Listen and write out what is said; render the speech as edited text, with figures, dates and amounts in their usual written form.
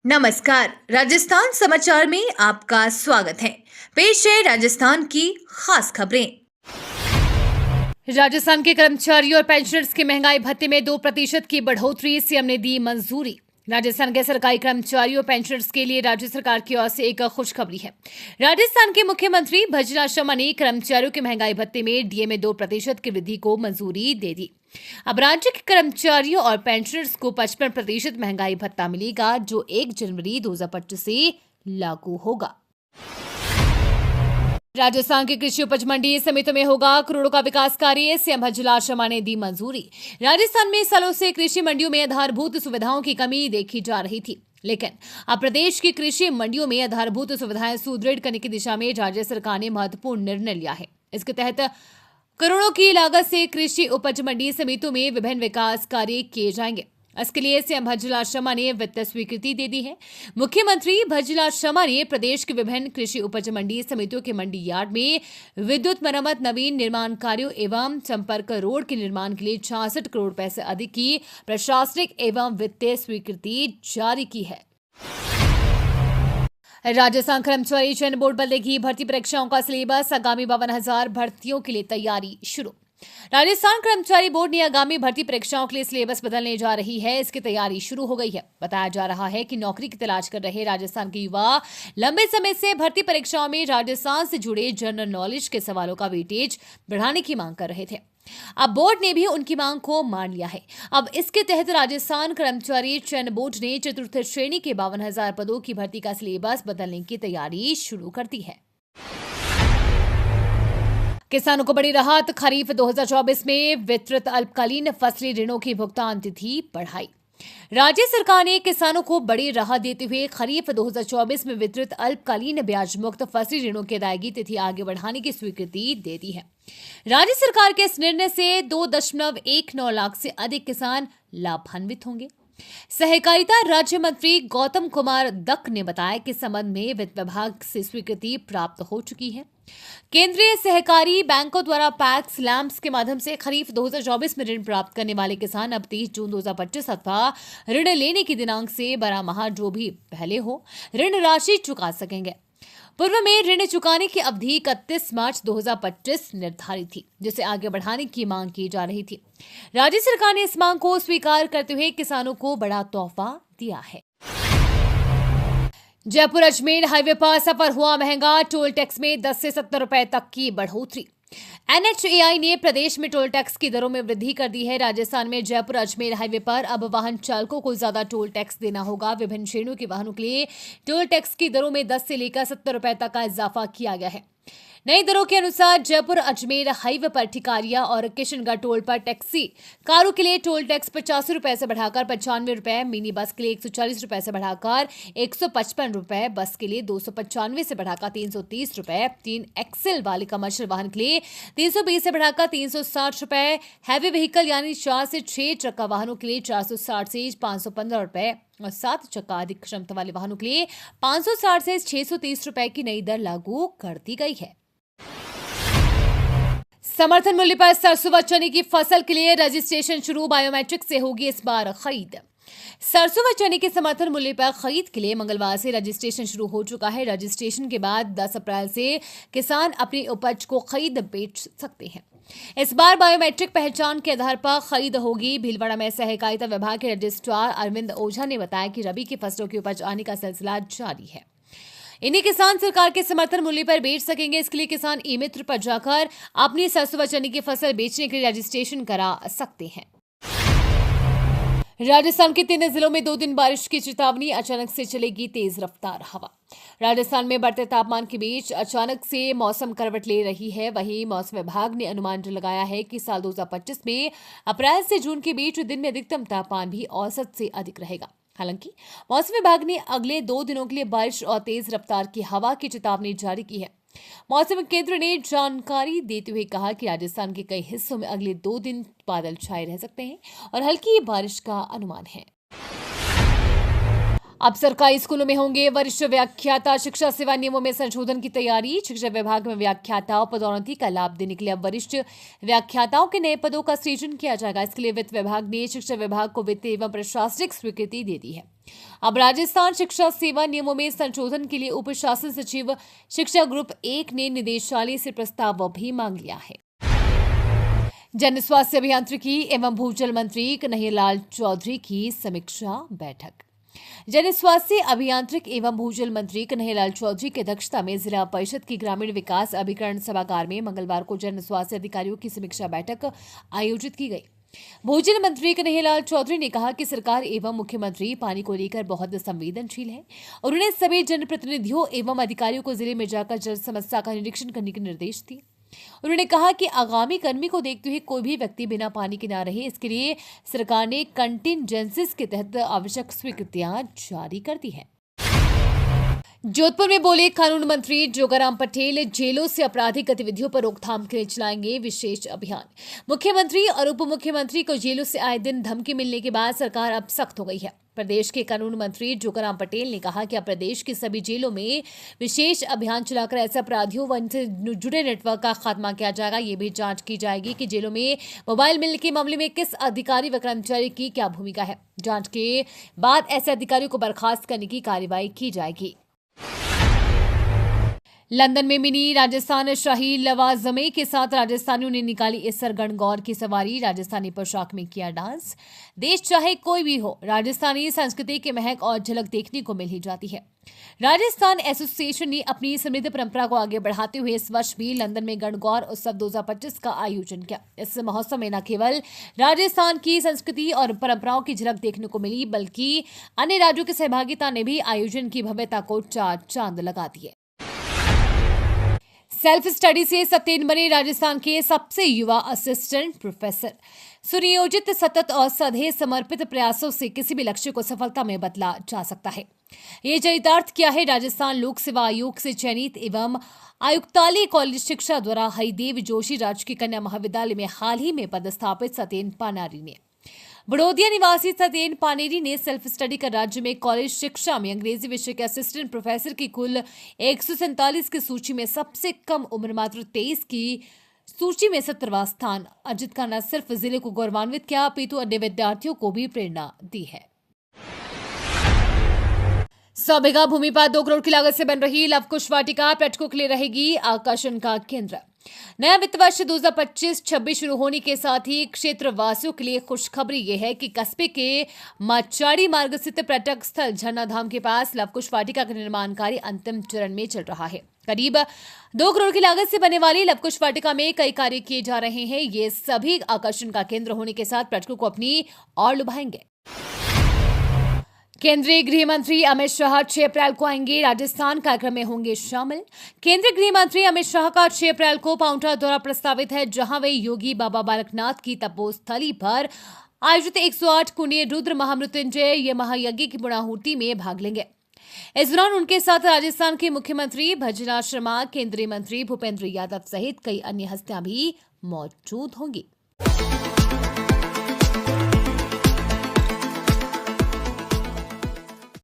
नमस्कार, राजस्थान समाचार में आपका स्वागत है। पेश है राजस्थान की खास खबरें। राजस्थान के कर्मचारियों और पेंशनर्स की महंगाई भत्ते में 2% की बढ़ोतरी, सीएम ने दी मंजूरी। राजस्थान के सरकारी कर्मचारियों और पेंशनर्स के लिए राज्य सरकार की ओर से एक खुशखबरी है। राजस्थान के मुख्यमंत्री भजनाथ शर्मा ने कर्मचारियों के महंगाई भत्ते में डीए में 2% की वृद्धि को मंजूरी दे दी। अब राज्य के कर्मचारियों और पेंशनर्स को 55% महंगाई भत्ता मिलेगा, जो 1 जनवरी 2025 से लागू होगा। राजस्थान की कृषि उपज मंडी समितियों में होगा करोड़ों का विकास कार्य, सीएम भजनाथ शर्मा ने दी मंजूरी। राजस्थान में सालों से कृषि मंडियों में आधारभूत सुविधाओं की कमी देखी जा रही थी, लेकिन अब प्रदेश की कृषि मंडियों में आधारभूत सुविधाएं सुदृढ़ करने की दिशा में राज्य सरकार ने महत्वपूर्ण निर्णय लिया है। इसके तहत करोड़ों की लागत से कृषि उपज मंडी समितियों में विभिन्न विकास कार्य किए जाएंगे। इसके लिए सीएम भजनाथ शर्मा ने वित्तीय स्वीकृति दे दी है। मुख्यमंत्री भजनाथ शर्मा ने प्रदेश के विभिन्न कृषि उपज मंडी समितियों के मंडी यार्ड में विद्युत मरम्मत, नवीन निर्माण कार्यों एवं संपर्क रोड के निर्माण के लिए 66 करोड़ रुपए से अधिक की प्रशासनिक एवं वित्तीय स्वीकृति जारी की है। राजस्थान कर्मचारी चयन बोर्ड बदलेगी भर्ती परीक्षाओं का सिलेबस, आगामी 52,000 भर्तियों के लिए तैयारी शुरू। राजस्थान कर्मचारी बोर्ड ने आगामी भर्ती परीक्षाओं के लिए सिलेबस बदलने जा रही है। इसकी तैयारी शुरू हो गई है। बताया जा रहा है कि नौकरी की तलाश कर रहे राजस्थान के युवा लंबे समय से भर्ती परीक्षाओं में राजस्थान से जुड़े जनरल नॉलेज के सवालों का वेटेज बढ़ाने की मांग कर रहे थे। अब बोर्ड ने भी उनकी मांग को मान लिया है। अब इसके तहत राजस्थान कर्मचारी चयन बोर्ड ने चतुर्थ श्रेणी के 52,000 पदों की भर्ती का सिलेबस बदलने की तैयारी शुरू कर दी है। किसानों को बड़ी राहत, खरीफ 2024 में वितरित अल्पकालीन फसली ऋणों की भुगतान तिथि बढ़ाई। राज्य सरकार ने किसानों को बड़ी राहत देते हुए खरीफ 2024 में वितरित अल्पकालीन ब्याज मुक्त फसली ऋणों की अदायगी तिथि आगे बढ़ाने की स्वीकृति दे दी है। राज्य सरकार के इस निर्णय से 2.19 लाख से अधिक किसान लाभान्वित होंगे। सहकारिता राज्य मंत्री गौतम कुमार दत्त ने बताया कि संबंध में वित्त विभाग से स्वीकृति प्राप्त हो चुकी है। केंद्रीय सहकारी बैंकों द्वारा पैक्स लैम्प्स के माध्यम से खरीफ 2024 में ऋण प्राप्त करने वाले किसान अब 30 जून 2025 अथवा ऋण लेने की दिनांक से 12 माह जो भी पहले हो ऋण राशि चुका सकेंगे। पूर्व में ऋण चुकाने की अवधि 31 मार्च 2025 निर्धारित थी, जिसे आगे बढ़ाने की मांग की जा रही थी। राज्य सरकार ने इस मांग को स्वीकार करते हुए किसानों को बड़ा तोहफा दिया है। जयपुर अजमेर हाईवे पर सफर हुआ महंगा, टोल टैक्स में 10 से 70 रुपए तक की बढ़ोतरी। NHAI ने प्रदेश में टोल टैक्स की दरों में वृद्धि कर दी है। राजस्थान में जयपुर अजमेर हाईवे पर अब वाहन चालकों को ज्यादा टोल टैक्स देना होगा। विभिन्न श्रेणियों के वाहनों के लिए टोल टैक्स की दरों में 10 से लेकर 70 रुपए तक का इजाफा किया गया है। नई दरों के अनुसार जयपुर अजमेर हाईवे पर ठिकारिया और किशनगढ़ टोल पर टैक्सी कारों के लिए टोल टैक्स 85 रुपए से बढ़ाकर 95 रुपए, मिनी बस के लिए 140 रुपए से बढ़ाकर 155 रुपए, बस के लिए 295 से बढ़ाकर 330 रुपए, 3 एक्सेल वाले कमर्शियल वाहन के लिए 320 से बढ़ाकर 360 रुपए, हैवी व्हीकल यानी 4 से 6 चक्का वाहनों के लिए 460 से 515 रुपए और 7 चक्का अधिक क्षमता वाले वाहनों के लिए 560 से 630 रुपए की नई दर लागू कर दी गई है। समर्थन मूल्य पर सरसों व चने की फसल के लिए रजिस्ट्रेशन शुरू, बायोमेट्रिक से होगी इस बार खरीद। सरसों व चने के समर्थन मूल्य पर खरीद के लिए मंगलवार से रजिस्ट्रेशन शुरू हो चुका है। रजिस्ट्रेशन के बाद 10 अप्रैल से किसान अपनी उपज को खरीद बेच सकते हैं। इस बार बायोमेट्रिक पहचान के आधार पर खरीद होगी। भीलवाड़ा में सहकारिता विभाग के रजिस्ट्रार अरविंद ओझा ने बताया कि रबी की फसलों की उपज आने का सिलसिला जारी है। इन्हीं किसान सरकार के समर्थन मूल्य पर बेच सकेंगे। इसके लिए किसान ई मित्र पर जाकर अपनी सरसों व चने की फसल बेचने के लिए रजिस्ट्रेशन करा सकते हैं। राजस्थान के 3 जिलों में 2 दिन बारिश की चेतावनी, अचानक से चलेगी तेज रफ्तार हवा। राजस्थान में बढ़ते तापमान के बीच अचानक से मौसम करवट ले रही है। वहीं मौसम विभाग ने अनुमान लगाया है कि साल 2025 में अप्रैल से जून के बीच दिन में अधिकतम तापमान भी औसत से अधिक रहेगा। हालांकि मौसम विभाग ने अगले 2 दिनों के लिए बारिश और तेज रफ्तार की हवा की चेतावनी जारी की है। मौसम केंद्र ने जानकारी देते हुए कहा कि राजस्थान के कई हिस्सों में अगले 2 दिन बादल छाए रह सकते हैं और हल्की बारिश का अनुमान है। अब सरकारी स्कूलों में होंगे वरिष्ठ व्याख्याता, शिक्षा सेवा नियमों में संशोधन की तैयारी। शिक्षा विभाग में व्याख्याताओं पदोन्नति का लाभ देने के लिए अब वरिष्ठ व्याख्याताओं के नए पदों का सृजन किया जाएगा। इसके लिए वित्त विभाग ने शिक्षा विभाग को वित्तीय एवं प्रशासनिक स्वीकृति दे दी है। अब राजस्थान शिक्षा सेवा नियमों में संशोधन के लिए उप शासन सचिव शिक्षा ग्रुप 1 ने निदेशालय से प्रस्ताव भी मांग लिया है। जन स्वास्थ्य अभियांत्रिकी एवं भूजल मंत्री कन्हैयालाल चौधरी की समीक्षा बैठक। जन स्वास्थ्य अभियांत्रिक एवं भूजल मंत्री कन्हैयालाल चौधरी की अध्यक्षता में जिला परिषद की ग्रामीण विकास अभिकरण सभागार में मंगलवार को जन स्वास्थ्य अधिकारियों की समीक्षा बैठक आयोजित की गई। भूजल मंत्री कन्हैयालाल चौधरी ने कहा कि सरकार एवं मुख्यमंत्री पानी को लेकर बहुत संवेदनशील है। उन्होंने सभी जनप्रतिनिधियों एवं अधिकारियों को जिले में जाकर जल समस्या का निरीक्षण करने के निर्देश दिए। उन्होंने कहा कि आगामी गर्मी को देखते हुए कोई भी व्यक्ति बिना पानी के न रहे, इसके लिए सरकार ने कंटिंजेंसीज के तहत आवश्यक स्वीकृतियां जारी कर दी है। जोधपुर में बोले कानून मंत्री जोगाराम पटेल, जेलों से आपराधिक गतिविधियों पर रोकथाम के लिए चलाएंगे विशेष अभियान। मुख्यमंत्री और उप मुख्यमंत्री को जेलों से आए दिन धमकी मिलने के बाद सरकार अब सख्त हो गई है। प्रदेश के कानून मंत्री जोगाराम पटेल ने कहा कि अब प्रदेश की सभी जेलों में विशेष अभियान चलाकर ऐसे अपराधियों व इनसे जुड़े नेटवर्क का खात्मा किया जाएगा। ये भी जांच की जाएगी कि जेलों में मोबाइल मिलने के मामले में किस अधिकारी व कर्मचारी की क्या भूमिका है। जांच के बाद ऐसे अधिकारियों को बर्खास्त करने की कार्रवाई की जाएगी। लंदन में मिनी राजस्थान शाही लवाजमे के साथ राजस्थानियों ने निकाली इसर गणगौर की सवारी। राजस्थानी पोशाक में किया डांस। देश चाहे कोई भी हो, राजस्थानी संस्कृति की महक और झलक देखने को मिल ही जाती है। राजस्थान एसोसिएशन ने अपनी समृद्ध परंपरा को आगे बढ़ाते हुए इस वर्ष भी लंदन में गणगौर उत्सव 2025 का आयोजन किया। इस महोत्सव में न केवल राजस्थान की संस्कृति और परंपराओं की झलक देखने को मिली, बल्कि अन्य राज्यों की सहभागिता ने भी आयोजन की भव्यता को चार चांद लगा दिए। सेल्फ स्टडी से सत्येन बने राजस्थान के सबसे युवा असिस्टेंट प्रोफेसर। सुनियोजित, सतत और सधे समर्पित प्रयासों से किसी भी लक्ष्य को सफलता में बदला जा सकता है। ये चरितार्थ किया है राजस्थान लोक सेवा आयोग से चयनित एवं आयुक्तालय कॉलेज शिक्षा द्वारा हरिदेव जोशी राजकीय कन्या महाविद्यालय में हाल ही में पदस्थापित सत्येन पानारी ने। बड़ौदिया निवासी सत्येन पानेरी ने सेल्फ स्टडी कर राज्य में कॉलेज शिक्षा में अंग्रेजी विषय के असिस्टेंट प्रोफेसर की कुल 147 की सूची में सबसे कम उम्र मात्र 23 की सूची में 17वां स्थान अर्जित का न सिर्फ जिले को गौरवान्वित किया, अपितु अन्य विद्यार्थियों को भी प्रेरणा दी है। 100 बीघा भूमि पर 2 करोड़ की लागत से बन रही लवकुश वाटिका पर्यटकों के लिए रहेगी आकर्षण का केंद्र। नया वित्त वर्ष 2025-26 शुरू होने के साथ ही क्षेत्रवासियों के लिए खुशखबरी ये है कि कस्बे के माचाड़ी मार्ग स्थित पर्यटक स्थल झरना धाम के पास लवकुश वाटिका का निर्माण कार्य अंतिम चरण में चल रहा है। करीब 2 करोड़ की लागत से बनने वाली लवकुश वाटिका में कई कार्य किए जा रहे हैं। ये सभी आकर्षण का केंद्र होने के साथ पर्यटकों को अपनी ओर लुभाएंगे। केंद्रीय गृह मंत्री अमित शाह 6 अप्रैल को आएंगे राजस्थान, कार्यक्रम में होंगे शामिल। केंद्रीय गृह मंत्री अमित शाह का 6 अप्रैल को पांवटा दौरा प्रस्तावित है, जहां वे योगी बाबा बालकनाथ की तपोस्थली पर आयोजित 108 कुंडीय रुद्र महामृत्युंजय महायज्ञ की पूर्णाहुति में भाग लेंगे। इस दौरान उनके साथ राजस्थान के मुख्यमंत्री भजनाथ शर्मा, केंद्रीय मंत्री भूपेंद्र यादव सहित कई अन्य हस्तियां भी मौजूद होंगी।